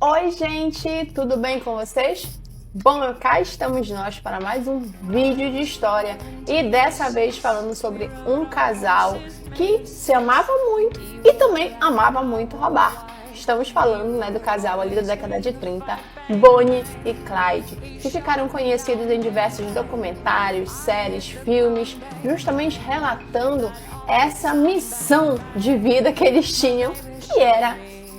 Oi, gente, tudo bem com vocês? Bom, cá estamos nós para mais um vídeo de história e dessa vez falando sobre um casal que se amava muito e também amava muito roubar. Estamos falando, do casal ali da década de 30, Bonnie e Clyde, que ficaram conhecidos em diversos documentários, séries, filmes, justamente relatando essa missão de vida que eles tinham, que era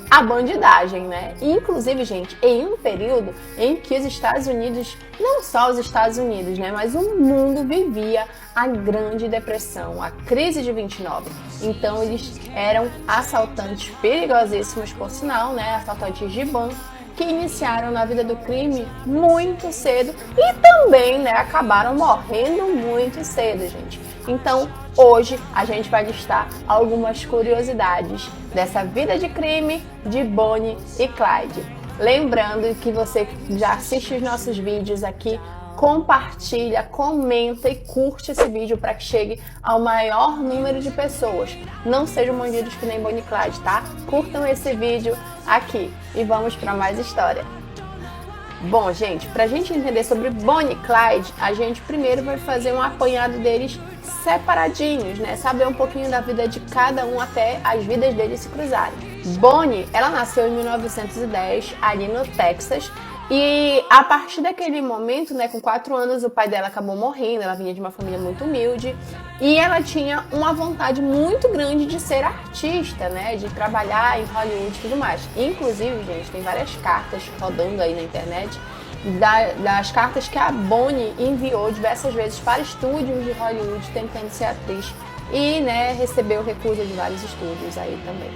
a bandidagem, né? Inclusive, gente, em um período em que os Estados Unidos, não só os Estados Unidos, mas o mundo vivia a Grande Depressão, a crise de 29. Então, eles eram assaltantes perigosíssimos, por sinal, assaltantes de banco, que iniciaram na vida do crime muito cedo e também, acabaram morrendo muito cedo, gente. Então, hoje a gente vai listar algumas curiosidades dessa vida de crime de Bonnie e Clyde. Lembrando que você já assiste os nossos vídeos aqui, compartilha, comenta e curte esse vídeo para que chegue ao maior número de pessoas. Não sejam bandidos que nem Bonnie e Clyde, tá? Curtam esse vídeo aqui e vamos para mais história. Bom, gente, pra gente entender sobre Bonnie e Clyde, a gente primeiro vai fazer um apanhado deles separadinhos, saber um pouquinho da vida de cada um até as vidas deles se cruzarem. Bonnie, ela nasceu em 1910, ali no Texas, e a partir daquele momento, com 4 anos, o pai dela acabou morrendo, ela vinha de uma família muito humilde, e ela tinha uma vontade muito grande de ser artista, de trabalhar em Hollywood e tudo mais. Inclusive, gente, tem várias cartas rodando aí na internet, das cartas que a Bonnie enviou diversas vezes para estúdios de Hollywood tentando ser atriz e, recebeu recusa de vários estúdios aí também.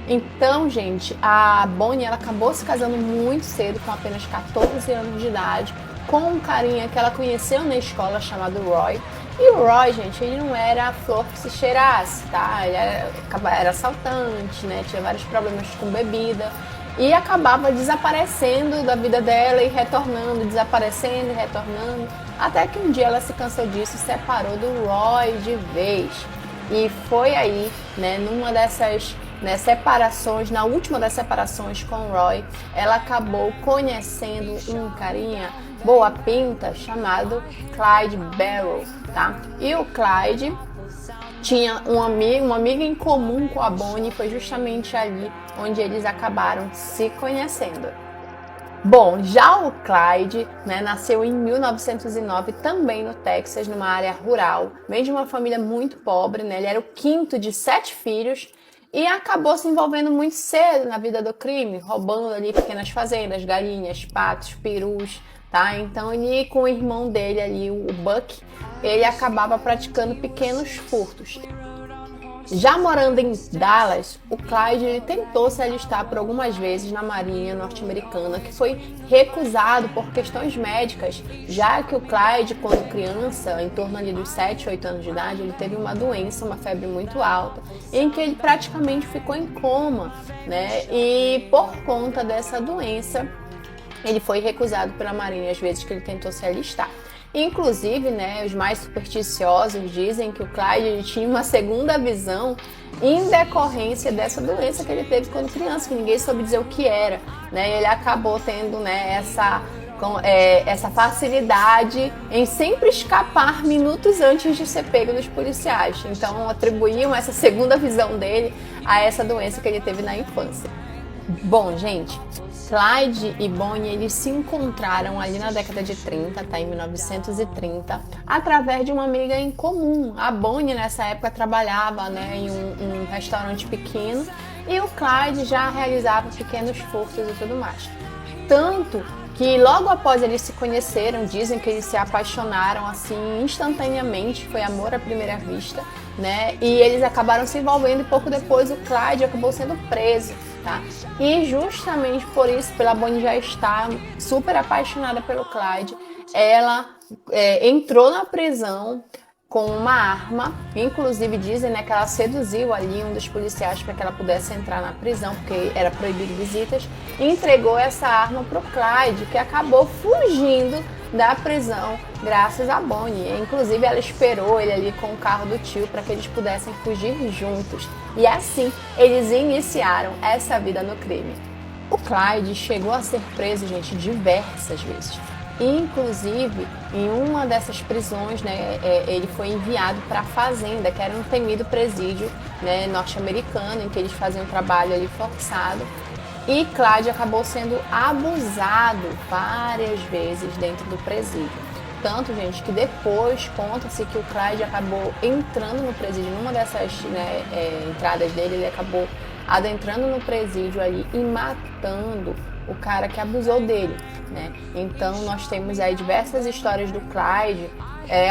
Então, gente, a Bonnie ela acabou se casando muito cedo, com apenas 14 anos de idade, com um carinha que ela conheceu na escola chamado Roy. E o Roy, gente, ele não era a flor que se cheirasse, tá? Ele era assaltante, tinha vários problemas com bebida e acabava desaparecendo da vida dela e retornando, desaparecendo e retornando, até que um dia ela se cansou disso e se separou do Roy de vez. E foi aí, numa dessas separações, na última das separações com o Roy, ela acabou conhecendo um carinha boa pinta chamado Clyde Barrow, tá? E o Clyde tinha uma amiga em comum com a Bonnie, foi justamente ali onde eles acabaram se conhecendo. Bom, já o Clyde, nasceu em 1909, também no Texas, numa área rural, vem de uma família muito pobre, ele era o quinto de 7 filhos, e acabou se envolvendo muito cedo na vida do crime, roubando ali pequenas fazendas, galinhas, patos, perus, tá? Então ele, com o irmão dele ali, o Buck, ele acabava praticando pequenos furtos. Já morando em Dallas, o Clyde ele tentou se alistar por algumas vezes na Marinha norte-americana, que foi recusado por questões médicas, já que o Clyde, quando criança, em torno ali dos 7, 8 anos de idade, ele teve uma doença, uma febre muito alta, em que ele praticamente ficou em coma, E por conta dessa doença, ele foi recusado pela Marinha às vezes que ele tentou se alistar. Inclusive, os mais supersticiosos dizem que o Clyde ele tinha uma segunda visão em decorrência dessa doença que ele teve quando criança, que ninguém soube dizer o que era, Ele acabou tendo, essa facilidade em sempre escapar minutos antes de ser pego dos policiais. Então, atribuíam essa segunda visão dele a essa doença que ele teve na infância. Bom, gente, Clyde e Bonnie eles se encontraram ali na década de 30, tá? Em 1930, através de uma amiga em comum. A Bonnie nessa época trabalhava, em um restaurante pequeno e o Clyde já realizava pequenos furtos e tudo mais. Tanto que logo após eles se conheceram, dizem que eles se apaixonaram assim instantaneamente, foi amor à primeira vista, E eles acabaram se envolvendo e pouco depois o Clyde acabou sendo preso, tá? E justamente por isso, pela Bonnie já estar super apaixonada pelo Clyde, ela entrou na prisão com uma arma, inclusive dizem que ela seduziu ali um dos policiais para que ela pudesse entrar na prisão, porque era proibido visitas, e entregou essa arma para o Clyde, que acabou fugindo da prisão graças a Bonnie. Inclusive ela esperou ele ali com o carro do tio para que eles pudessem fugir juntos. E assim eles iniciaram essa vida no crime. O Clyde chegou a ser preso, gente, diversas vezes. Inclusive, em uma dessas prisões, né, ele foi enviado para a Fazenda, que era um temido presídio, né, norte-americano, em que eles faziam um trabalho ali forçado. E Clyde acabou sendo abusado várias vezes dentro do presídio. Tanto, gente, que depois conta-se que o Clyde acabou entrando no presídio, numa dessas, né, entradas dele, ele acabou adentrando no presídio ali e matando o cara que abusou dele, né? Então nós temos aí diversas histórias do Clyde,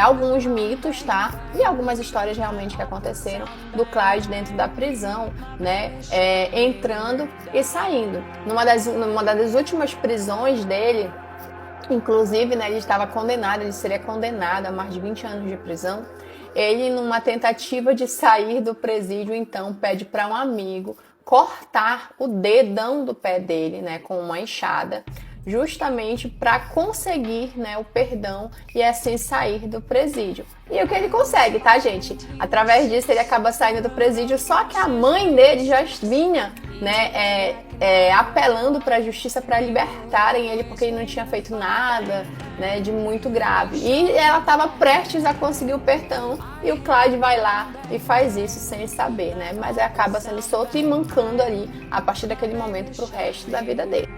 alguns mitos, tá? E algumas histórias realmente que aconteceram do Clyde dentro da prisão, né? Entrando e saindo. Numa das últimas prisões dele, inclusive, né, ele estava condenado, ele seria condenado a mais de 20 anos de prisão. Ele, numa tentativa de sair do presídio, então, pede para um amigo cortar o dedão do pé dele, né, com uma enxada, justamente para conseguir, né, o perdão e assim sair do presídio. E o que ele consegue, tá, gente? Através disso ele acaba saindo do presídio, só que a mãe dele já vinha, né, apelando para a justiça para libertarem ele, porque ele não tinha feito nada, né, de muito grave. E ela estava prestes a conseguir o perdão e o Clyde vai lá e faz isso sem saber, né? Mas acaba sendo solto e mancando ali a partir daquele momento pro resto da vida dele.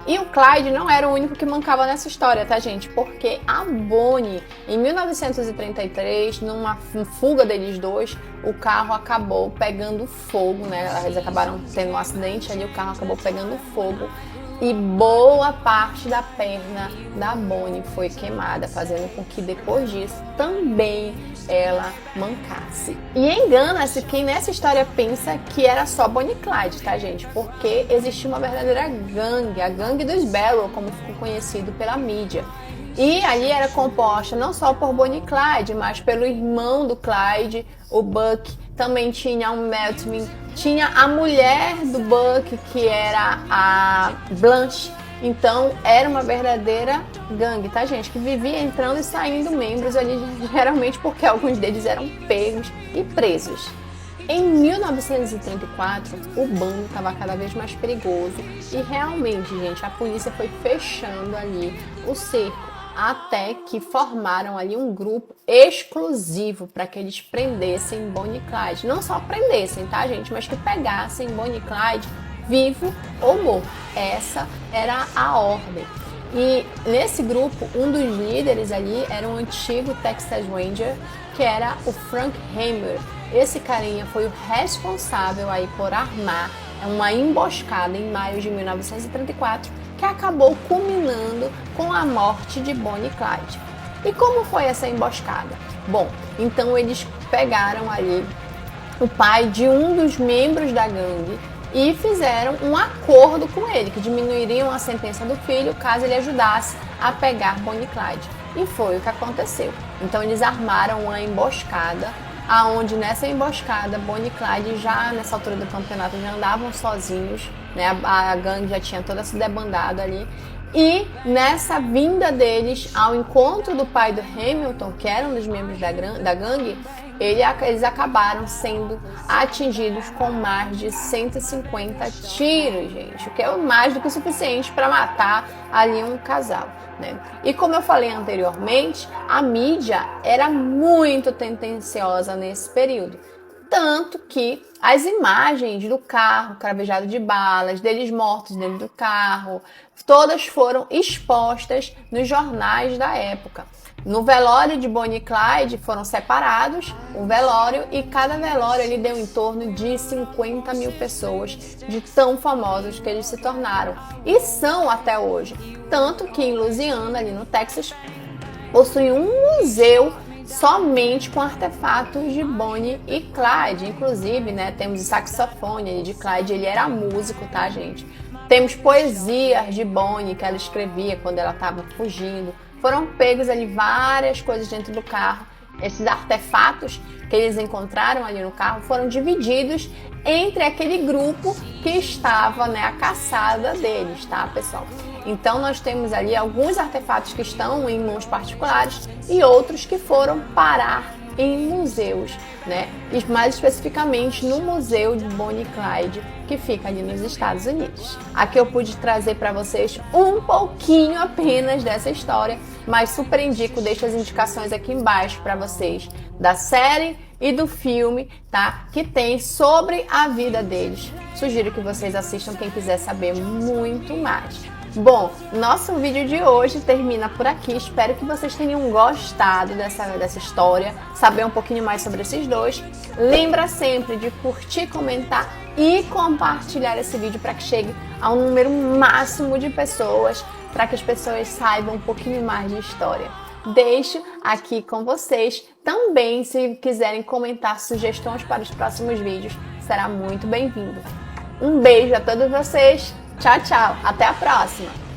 E o Clyde não era o único que mancava nessa história, tá, gente? Porque a Bonnie, em 1933, numa fuga deles dois, o carro acabou pegando fogo, né? Eles acabaram tendo um acidente ali, o carro acabou pegando fogo. E boa parte da perna da Bonnie foi queimada, fazendo com que depois disso também ela mancasse. E engana-se quem nessa história pensa que era só Bonnie e Clyde, tá, gente? Porque existia uma verdadeira gangue, a gangue dos Barrow, como ficou conhecido pela mídia. E ali era composta não só por Bonnie e Clyde, mas pelo irmão do Clyde, o Buck. Também tinha o Meltman, tinha a mulher do Buck, que era a Blanche. Então, era uma verdadeira gangue, tá, gente? Que vivia entrando e saindo membros ali, geralmente porque alguns deles eram pegos e presos. Em 1934, o bando estava cada vez mais perigoso e realmente, gente, a polícia foi fechando ali o cerco, até que formaram ali um grupo exclusivo para que eles prendessem Bonnie e Clyde. Não só prendessem, tá, gente? Mas que pegassem Bonnie e Clyde vivo ou morto. Essa era a ordem. E nesse grupo, um dos líderes ali era um antigo Texas Ranger, que era o Frank Hammer. Esse carinha foi o responsável aí por armar uma emboscada em maio de 1934, que acabou culminando com a morte de Bonnie e Clyde. E como foi essa emboscada? Bom, então eles pegaram ali o pai de um dos membros da gangue e fizeram um acordo com ele, que diminuiriam a sentença do filho caso ele ajudasse a pegar Bonnie e Clyde. E foi o que aconteceu. Então eles armaram uma emboscada, aonde nessa emboscada Bonnie e Clyde já nessa altura do campeonato já andavam sozinhos, né? A gangue já tinha toda se debandado ali. E nessa vinda deles ao encontro do pai do Hamilton, que era um dos membros da gangue, eles acabaram sendo atingidos com mais de 150 tiros, gente, o que é mais do que o suficiente para matar ali um casal, né? E como eu falei anteriormente, a mídia era muito tendenciosa nesse período. Tanto que as imagens do carro cravejado de balas, deles mortos dentro do carro, todas foram expostas nos jornais da época. No velório de Bonnie e Clyde foram separados o velório e cada velório ele deu em torno de 50 mil pessoas, de tão famosos que eles se tornaram. E são até hoje. Tanto que em Louisiana, ali no Texas, possui um museu somente com artefatos de Bonnie e Clyde. Inclusive, né, temos o saxofone de Clyde, ele era músico, tá, gente? Temos poesias de Bonnie que ela escrevia quando ela estava fugindo. Foram pegos ali várias coisas dentro do carro. Esses artefatos que eles encontraram ali no carro foram divididos entre aquele grupo que estava, né, a caçada deles, tá, pessoal? Então nós temos ali alguns artefatos que estão em mãos particulares e outros que foram parar em museus, né? E mais especificamente no Museu de Bonnie e Clyde, que fica ali nos Estados Unidos. Aqui eu pude trazer para vocês um pouquinho apenas dessa história, mas super indico, deixo as indicações aqui embaixo para vocês da série e do filme, tá? Que tem sobre a vida deles. Sugiro que vocês assistam quem quiser saber muito mais. Bom, nosso vídeo de hoje termina por aqui. Espero que vocês tenham gostado dessa história, saber um pouquinho mais sobre esses dois. Lembra sempre de curtir, comentar e compartilhar esse vídeo para que chegue a um número máximo de pessoas, para que as pessoas saibam um pouquinho mais de história. Deixo aqui com vocês também, se quiserem comentar sugestões para os próximos vídeos, será muito bem-vindo. Um beijo a todos vocês. Tchau, tchau. Até a próxima.